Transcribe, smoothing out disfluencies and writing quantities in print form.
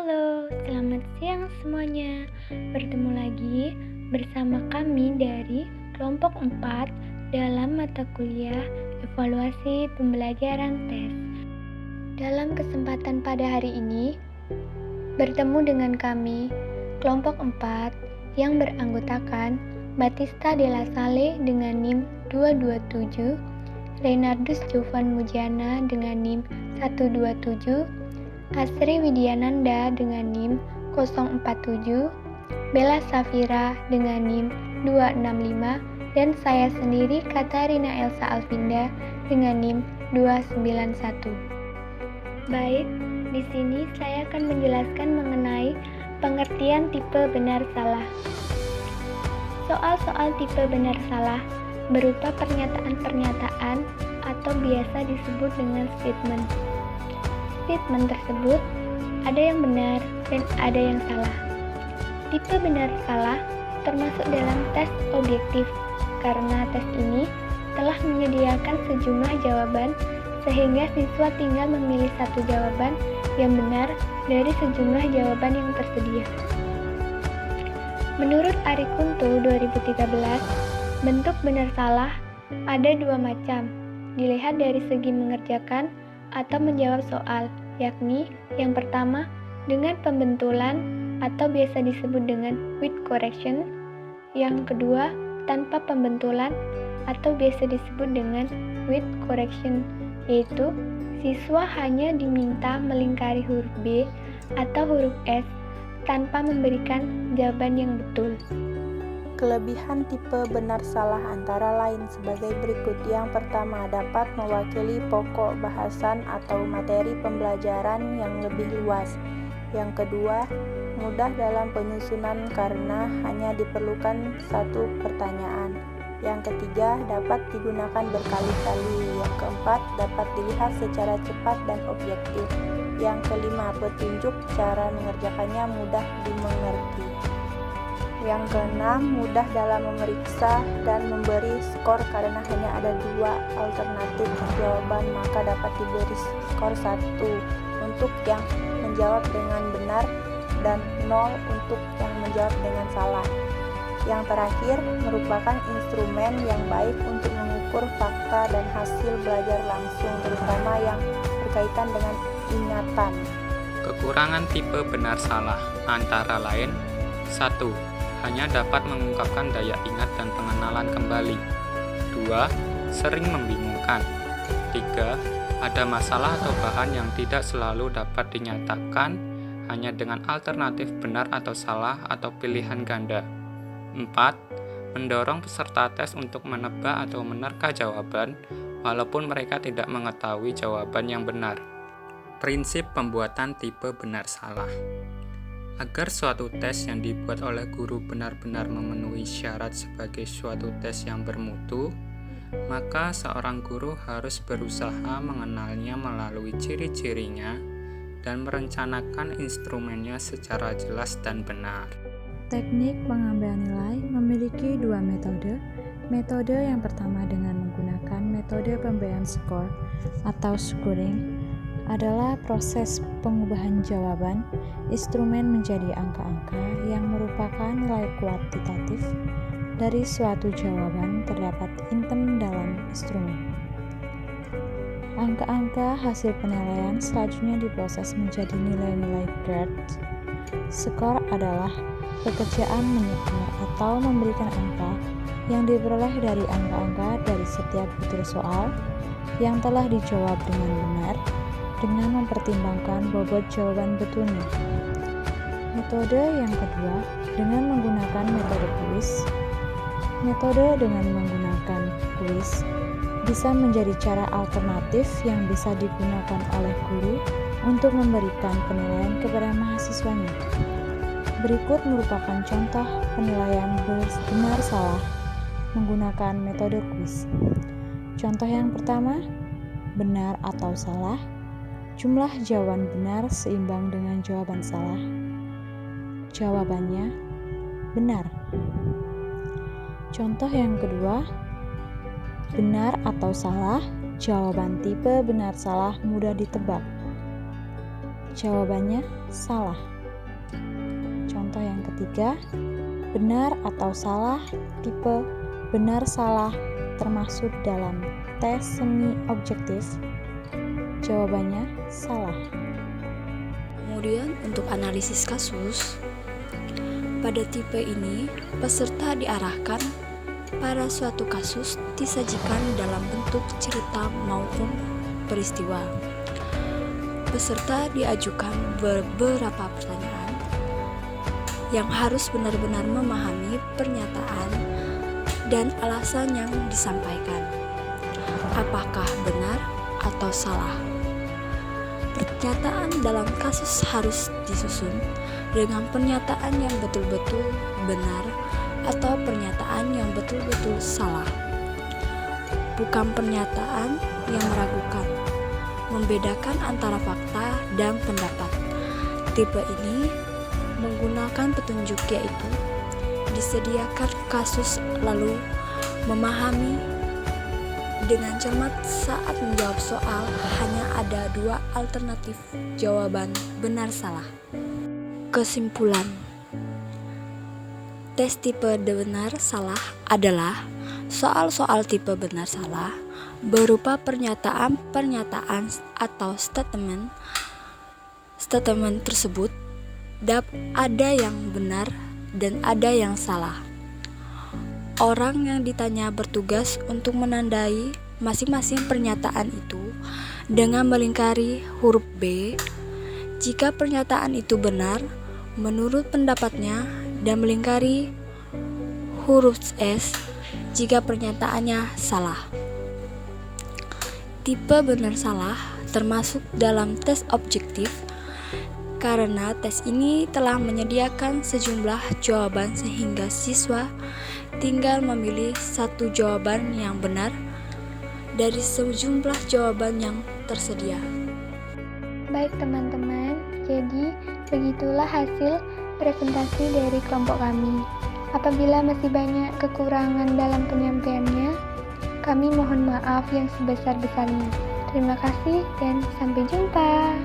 Halo, selamat siang semuanya. Bertemu lagi bersama kami dari kelompok 4 dalam mata kuliah Evaluasi Pembelajaran TES. Dalam kesempatan pada hari ini, bertemu dengan kami, kelompok 4 yang beranggotakan Batista de la Salle dengan NIM 227, Reynardus Jovan Mujana dengan NIM 127, Asri Widyananda dengan NIM 047, Bella Safira dengan NIM 265, dan saya sendiri Katarina Elsa Alvinda dengan NIM 291. Baik, di sini saya akan menjelaskan mengenai pengertian tipe benar salah. Soal-soal tipe benar salah berupa pernyataan-pernyataan atau biasa disebut dengan statement. Statement tersebut ada yang benar dan ada yang salah. Tipe benar salah termasuk dalam tes objektif karena tes ini telah menyediakan sejumlah jawaban sehingga siswa tinggal memilih satu jawaban yang benar dari sejumlah jawaban yang tersedia. Menurut Ari Kunto 2013, bentuk benar salah ada dua macam, dilihat dari segi mengerjakan atau menjawab soal, yakni yang pertama dengan pembentulan atau biasa disebut dengan with correction, yang kedua tanpa pembentulan atau biasa disebut dengan with correction, yaitu siswa hanya diminta melingkari huruf B atau huruf S tanpa memberikan jawaban yang betul. Kelebihan tipe benar salah antara lain sebagai berikut. Yang pertama, dapat mewakili pokok bahasan atau materi pembelajaran yang lebih luas. Yang kedua, mudah dalam penyusunan karena hanya diperlukan satu pertanyaan. Yang ketiga, dapat digunakan berkali-kali. Yang keempat, dapat dilihat secara cepat dan objektif. Yang kelima, petunjuk cara mengerjakannya mudah dimengerti. Yang keenam, mudah dalam memeriksa dan memberi skor karena hanya ada dua alternatif jawaban, maka dapat diberi skor 1 untuk yang menjawab dengan benar dan 0 untuk yang menjawab dengan salah. Yang terakhir, merupakan instrumen yang baik untuk mengukur fakta dan hasil belajar langsung, terutama yang berkaitan dengan ingatan. Kekurangan tipe benar salah antara lain: 1. Hanya dapat mengungkapkan daya ingat dan pengenalan kembali. 2. Sering membingungkan. 3. Ada masalah atau bahan yang tidak selalu dapat dinyatakan hanya dengan alternatif benar atau salah atau pilihan ganda. 4. Mendorong peserta tes untuk menebak atau menerka jawaban walaupun mereka tidak mengetahui jawaban yang benar. Prinsip pembuatan tipe benar salah. Agar suatu tes yang dibuat oleh guru benar-benar memenuhi syarat sebagai suatu tes yang bermutu, maka seorang guru harus berusaha mengenalnya melalui ciri-cirinya dan merencanakan instrumennya secara jelas dan benar. Teknik pengambilan nilai memiliki dua metode. Metode yang pertama dengan menggunakan metode pemberian skor atau scoring adalah proses pengubahan jawaban instrumen menjadi angka-angka yang merupakan nilai kuantitatif dari suatu jawaban terdapat item dalam instrumen. Angka-angka hasil penilaian selanjutnya diproses menjadi nilai-nilai grade. Skor adalah pekerjaan menyetor atau memberikan angka yang diperoleh dari angka-angka dari setiap butir soal yang telah dijawab dengan benar dengan mempertimbangkan bobot jawaban betulnya. Metode yang kedua dengan menggunakan metode kuis. Metode dengan menggunakan kuis bisa menjadi cara alternatif yang bisa digunakan oleh guru untuk memberikan penilaian kepada mahasiswanya. Berikut merupakan contoh penilaian benar salah menggunakan metode kuis. Contoh yang pertama, benar atau salah. Jumlah jawaban benar seimbang dengan jawaban salah. Jawabannya benar. Contoh yang kedua, benar atau salah, jawaban tipe benar salah mudah ditebak. Jawabannya salah. Contoh yang ketiga, benar atau salah tipe benar salah termasuk dalam tes semi objektif? Jawabannya salah. Kemudian untuk analisis kasus, pada tipe ini peserta diarahkan pada suatu kasus disajikan dalam bentuk cerita maupun peristiwa. Peserta diajukan beberapa pertanyaan yang harus benar-benar memahami pernyataan dan alasan yang disampaikan. Apakah benar atau salah? Pernyataan dalam kasus harus disusun dengan pernyataan yang betul-betul benar atau pernyataan yang betul-betul salah. Bukan pernyataan yang meragukan, membedakan antara fakta dan pendapat. Tipe ini menggunakan petunjuk yaitu disediakan kasus lalu memahami dengan cermat saat menjawab soal hanya ada 2 alternatif jawaban benar salah. Kesimpulan, tes tipe benar salah adalah soal-soal tipe benar salah berupa pernyataan atau statement tersebut ada yang benar dan ada yang salah. Orang yang ditanya bertugas untuk menandai masing-masing pernyataan itu dengan melingkari huruf B jika pernyataan itu benar menurut pendapatnya dan melingkari huruf S jika pernyataannya salah. Tipe benar salah termasuk dalam tes objektif karena tes ini telah menyediakan sejumlah jawaban sehingga siswa tinggal memilih satu jawaban yang benar dari sejumlah jawaban yang tersedia. Baik teman-teman, jadi begitulah hasil presentasi dari kelompok kami. Apabila masih banyak kekurangan dalam penyampaiannya, kami mohon maaf yang sebesar-besarnya. Terima kasih dan sampai jumpa.